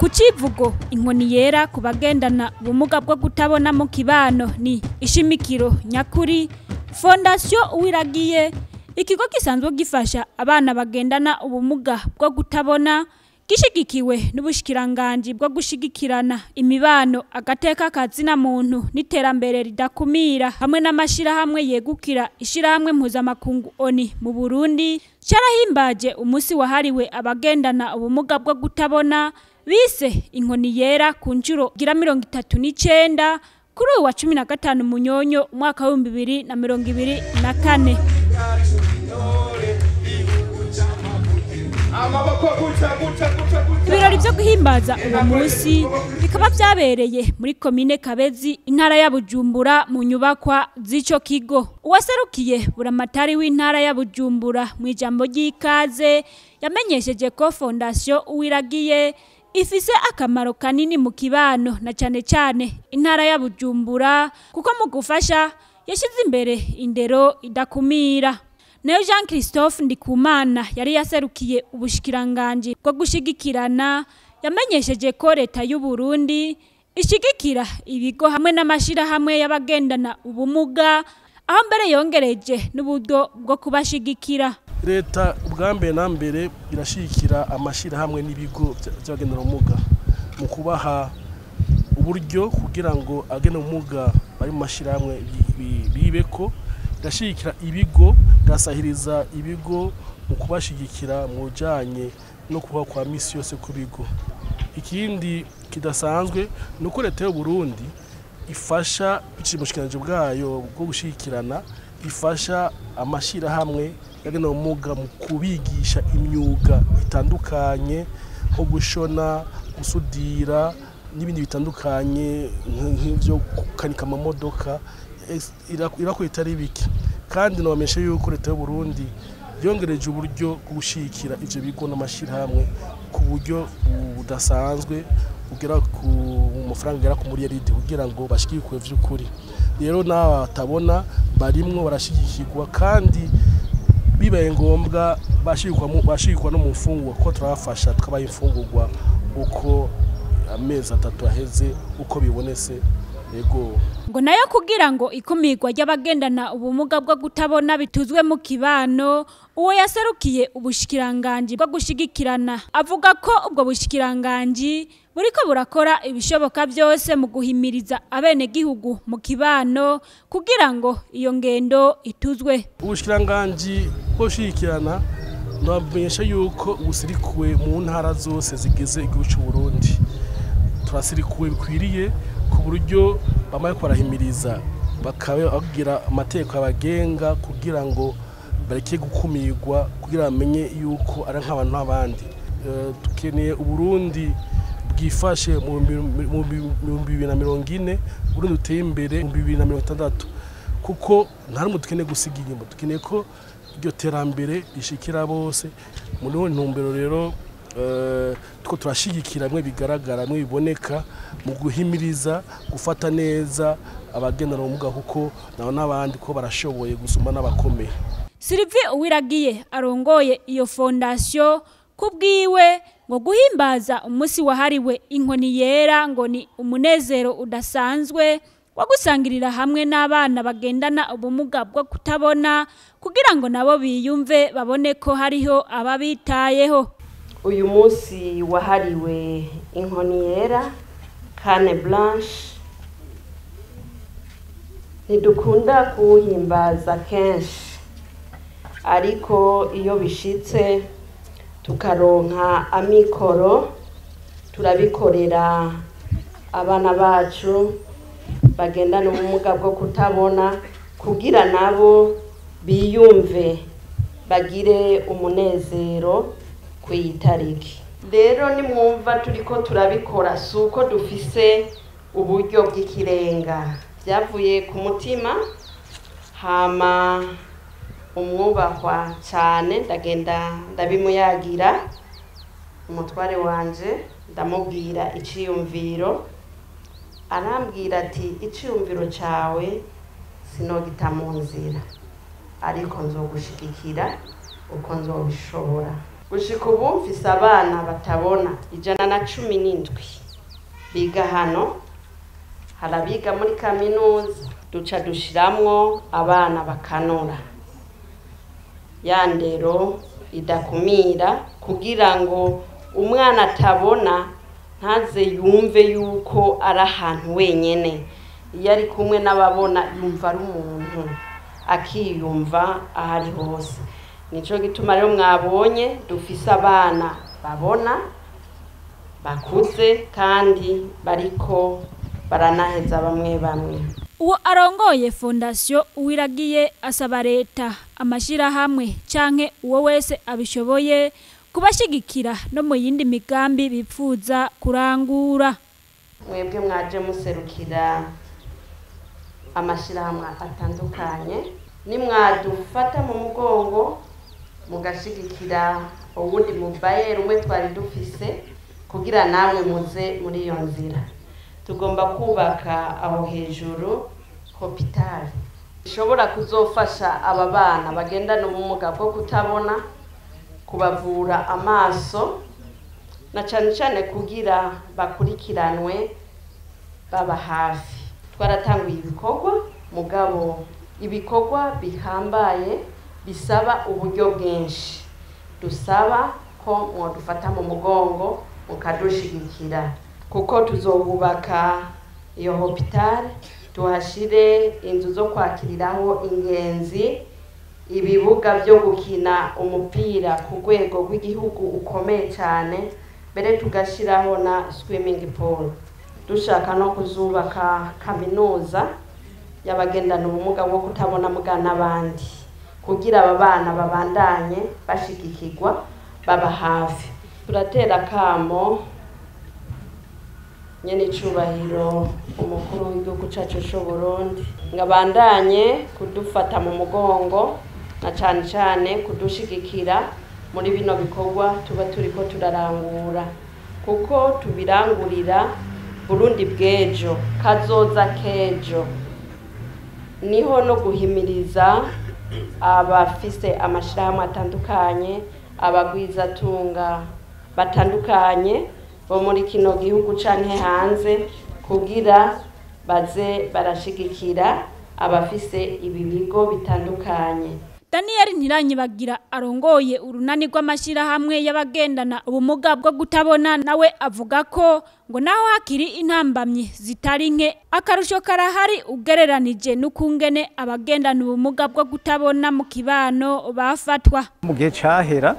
Kucivugo inkoni yera ku bagendana ubumuga bwo kutabona mu kibano ni ishimikiro nyakuri Fondation Uwiragiye, ikigo gisanzwe gifasha abana bagendana ubumuga bwo kutabona gishigikiwe n'ubushikiranganje bwo gushigikirana imibano agateka kazina muntu n'iterambere ridakumira hamwe n'amashira hamwe yegukira ishira hamwe mpuzamakungu ONU mu Burundi carahimbaje umunsi wahariwe abagendana ubumuga bwo kutabona bise inkoni yera ku njuro gira 39 kuri uwa 15 Munyonyo umwaka wa 2024. Ibirori byo guhimbaza uwo munsi bikaba byabereye muri komine Kabezi intara ya Bujumbura mu nyubakwa z'ico kigo. Uwaserukiye buramatari w'intara ya Bujumbura mu ijambo ry'ikaze yamenyesheje ko Fondation Uwiragiye ifise akamaro kanini mu kibano na cane cane intara ya Bujumbura kuko mu gufasha yashize imbere indero idakumira. Neo Jean Christophe Ndikumana yari yaserukiye ubushikiranganje bwo gushigikirana yamenyesheje ko leta y'u Burundi ishigikira ibigo hamwe n'amashira hamwe y'abagendana ubumuga aho mbere yongereje n'uburyo bwo kubashigikira. Leta ubwambere na mbere irashikira amashira hamwe n'ibigo by'abagendana ubumuga mu kubaha uburyo kugira ngo agenda ubumuga bari mu mashira hamwe bibeko, irashikira ibigo gasahiriza ibigo mu kubashigikira mu janye no kuba kwa misi yose ku bigo. Ikindi kidasanzwe nuko leta y'u Burundi ifasha ikimushikiranje bwayo bwo gushikirana ifasha amashira hamwe yagenda ubumuga mu kubigisha imyuga itandukanye nko gushona, gusudira n'ibindi bitandukanye nk'ivyo kukanika amamodoka irakwita ari biki. Kandi nabameshe yuko leta y'u Burundi yongereje uburyo bwo gushikira ivyo bigo n'amashirahamwe ku buryo budasanzwe ugera ku mafaranga yara ku miliyaridi kugira ngo bashikirwe vy'ukuri. Rero nawe batabona barimwo barashigikirwa kandi bibaye ngombwa bashikwa no mu mfungwa ko turafasha tukabaye imfungurwa uko amezi 3 aheze uko bibonese. Ego ngo nayo kugira ngo ikumirwa ry'abagendana ubumuga bwo kutabona bituzwe mu kibano, uwo yaserukiye ubushikiranganje bwo gushigikirana avuga ko ubwo bushikiranganje buriko burakora ibishoboka byose mu guhimiriza abene gihugu mu kibano kugira ngo iyo ngendo ituzwe. Ubushikiranganje bwo gushigikirana ndabamenyesha yuko ubusirikuwe mu ntara zose zigize igihugu cy'u Burundi. Turasirikuwe bikwiriye ku buryo bamaye kwarahimiriza bakagira amateka abagenga kugira ngo bareke gukumirwa kugira bamenye yuko ari nk'abantu n'abandi. Tukeneye Uburundi bwifashe mu 2040 Burundi uteye imbere mu 2060 kuko nta rumwe dukeneye gusiga inyuma. Dukeneye ko iryo terambere rishikira bose muri ntumbero. Rero tuko turashigikira mwe bigaragara mwe biboneka mu guhimiriza gufata neza abagendana ubumuga kuko naho n'abandi ko barashoboye gusuma n'abakomeye. Sylvie Uwiragiye arongoye iyo fondation kubwiwe ngo guhimbaza umunsi wahariwe inkoni yera ngo ni umunezero udasanzwe wo gusangirira hamwe n'abana bagendana ubumuga bwo kutabona kugira ngo nabo biyumve babone ko hariho ababitayeho. Uyu munsi wahariwe inkoni yera Canne Blanche nidukunda kuhimbaza kenshi, ariko iyo bishitse tukaronka amikoro turabikorera abana bacu bagendana ubumuga bwo kutabona kugira nabo biyumve bagire umunezero kuyitariki. Rero nimwumva turiko turabikora suko dufise uburyo bw'ikirenga, byavuye ku mutima hama umwubahwa cyane ndagenda ndabimuyagira umutware wanje ndamubwira iciyumviro, arambwira ati iciyumviro cawe sinogita mu nzira ariko nzogushigikira uko nzobishobora. gushika ubu mfise abana batabona 117 biga hano, harabiga muri kaminuza, duca dushiramwo abana bakanora ya ndero idakumira, kugira ngo umwana atabona ntaze yumve yuko ari ahantu wenyene. Iyo ari kumwe n'ababona yumva ari umuntu, akiyumva ahari hose. Nico gituma rero mwabonye dufise abana babona, bakuze kandi bariko baranaheza bamwe bamwe. Uwo arongoye Fondation Uwiragiye asaba leta, amashirahamwe canke uwo wese abishoboye kubashigikira no mu yindi migambi bipfuza kurangura. Mwebwe mwaje muserukira amashirahamwe atandukanye, nimwadufata mu mugongo mugashigikira ubundi mubayeri umwe twari dufise, kugira namwe muze muri iyo nzira. Tugomba kubaka aho hejuru hospitali ishobora kuzofasha aba bana bagendana ubumuga bwo kutabona, kubavura amaso na cyane cyane kugira bakurikiranwe baba hafi. Twaratanguye ibikorwa, mugabo ibikorwa bihambaye bisaba uburyo bwinshi. Dusaba ko mwadufata mu mugongo mukadushigikira, kuko tuzobubaka iyo hospitali, tuhashire inzu zo kwakiriraho ingenzi, ibibuga byo gukina umupira ku rwego rw'igihugu ukomeye cyane, mbere tugashiraho na swimming pool. Dushaka no kuzubaka kaminuza y'abagendana ubumuga bwo kutabona muga n'abandi, kugira aba bana babandanye bashigikirwa baba hafi. Turatera kamo nyene icubahiro umukuru w'igihugu cacu c'u Burundi ngabandanye kudufata mu mugongo, na cane cane kudushigikira muri bino bikorwa tuba turiko turarangura, kuko tubirangurira Burundi bw'ejo, kazoza kejo. Niho no guhimiriza abafise amashirahamwe atandukanye, abagwizatunga batandukanye bo muri kino gihugu canke hanze, kugira baze barashigikira abafise ibi bigo bitandukanye. Daniel Ntiranyibagira arongoye urunani rw'amashirahamwe y'abagendana ubumuga bwo kutabona, nawe avuga ko ngo naho hakiri intambamyi zitari nke, akarusho karahari ugereranije n'ukungene abagendana ubumuga bwo kutabona mu kibano bafatwa. Mu gihe cahera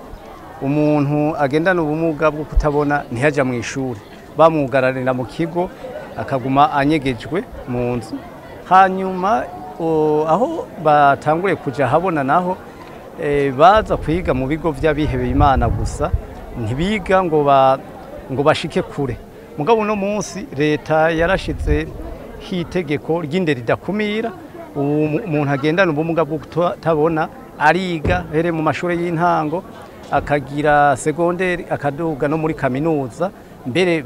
umuntu agendana ubumuga bwo kutabona ntiyaja mu ishuri, bamwugararira mu kigo akaguma anyegejwe mu nzu. Hanyuma aho batangure kuja habona naho baza kwiga mu bigo vy'abihebeye Imana gusa, ntibiga ngo bashike kure. Mugabo no munsi leta yarashize hitegeko ry'indero ridakumira, umuntu agendana ubumuga bwo kutabona ariga here mu mashuri y'intango, akagira segonderi, akaduga no muri kaminuza, mbere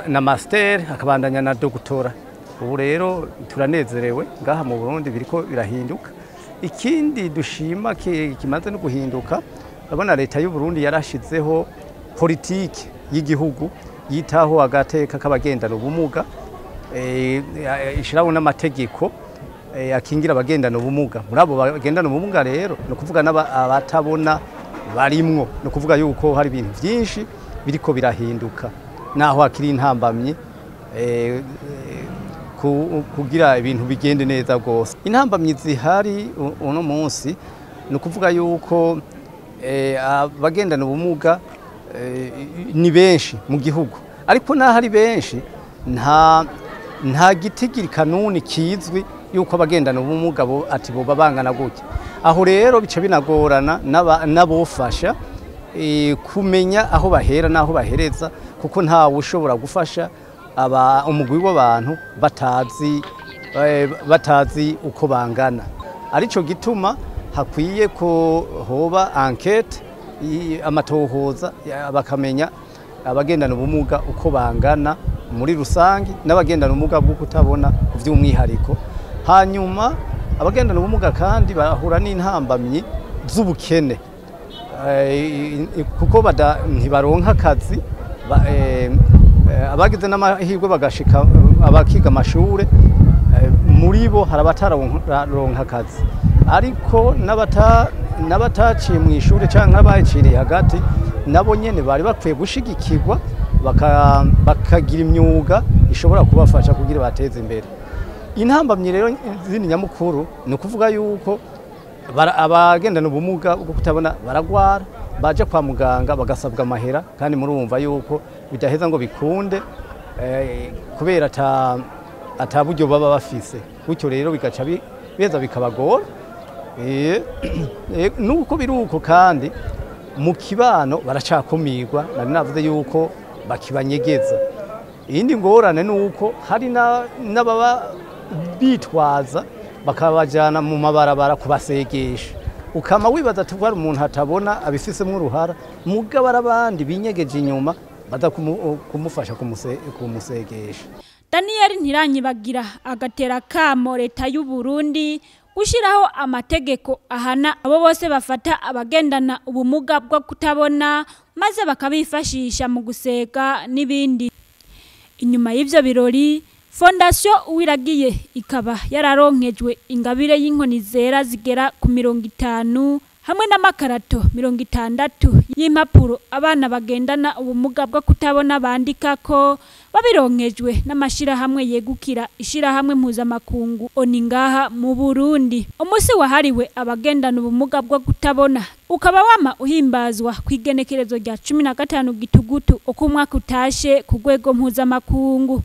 na master, akabandanya na doktora. Ubu rero turanezerewe ngaha mu Burundi biriko birahinduka. Ikindi dushima kimaze no guhinduka, abona leta y'u Burundi yarashizeho politike y'igihugu yitaho agateka k'abagendana ubumuga, ishiraho n'amategeko akingira abagendana ubumuga. Muri abo bagendana ubumuga rero no kuvuga n'abatabona barimwo, no kuvuga yuko hari ibintu byinshi biriko birahinduka, naho hakiri intambamye kugira ibintu bigende neza gose. Intambamyi zihari uno munsi no kuvuga yuko abagendana ubumuga ni benshi mu gihugu, ariko naho ari benshi nta gitigiri kanuni kizwi yuko abagendana ubumuga ati bo babangana gutya. Aho rero bica binagorana n'abofasha kumenya aho bahera naho bahereza, kuko ntawe ushobora gufasha umugwi w'abantu batazi uko bangana. Arico gituma hakwiye ko hoba enquête, amatohoza, bakamenya abagendana ubumuga uko bangana muri rusangi n'abagendana ubumuga bwo kutabona vy'umwihariko. Hanyuma abagendana ubumuga kandi bahura n'intambamyi z'ubukene, kuko ntibaronka akazi abagize n'amahirwe bagashika abakiga amashure muri bo hari abataronka akazi ariko n'abataciye mu ishuri cyangwa abaciriye hagati nabo nyene bari bakwiye gushigikirwa bakagira imyuga ishobora kubafasha kugira bateze imbere. Intambamye rero zindi nyamukuru ni ukuvuga yuko abagendana ubumuga bwo kutabona baragwara baje kwa muganga bagasabwa amahera kandi murumva yuko bidaheza ngo bikunde kubera ataburyo baba bafise gutyo rero bigaca beza bikabagora nuko biruko kandi mu kibano baracakumirwa nari navuze yuko bakibanyegeza. Iyindi ngorane nuko hari n'ababa bitwaza bakabajana mu mabarabara kubasegesha ukama wibaza ati kwari umuntu atabona abifisemo uruhara mugabo arabandi binyegeje inyuma baza kumufasha kumusegesha. Daniel Ntiranyibagira agatera kamo leta y'u Burundi gushiraho amategeko ahana abo bose bafata abagendana ubumuga bwo kutabona maze bakabifashisha mu gusega n'ibindi. Inyuma y'ivyo birori Fondation Uwiragiye ikaba yararonkejwe ingabire y'inkoni zera zigera ku 50 hamwe n'amakarato 60 y'impapuro abana bagendana ubumuga bwo kutabona bandikako babironkejwe n'amashira hamwe yegukira ishira hamwe mpuzamakungu Oningaha mu Burundi. Umusi wahariwe abagendana ubumuga bwo kutabona ukaba wama uhimbazwa kwigenekerezo rya 15 gitugutu uko umwaka utashe ku rwego mpuzamakungu.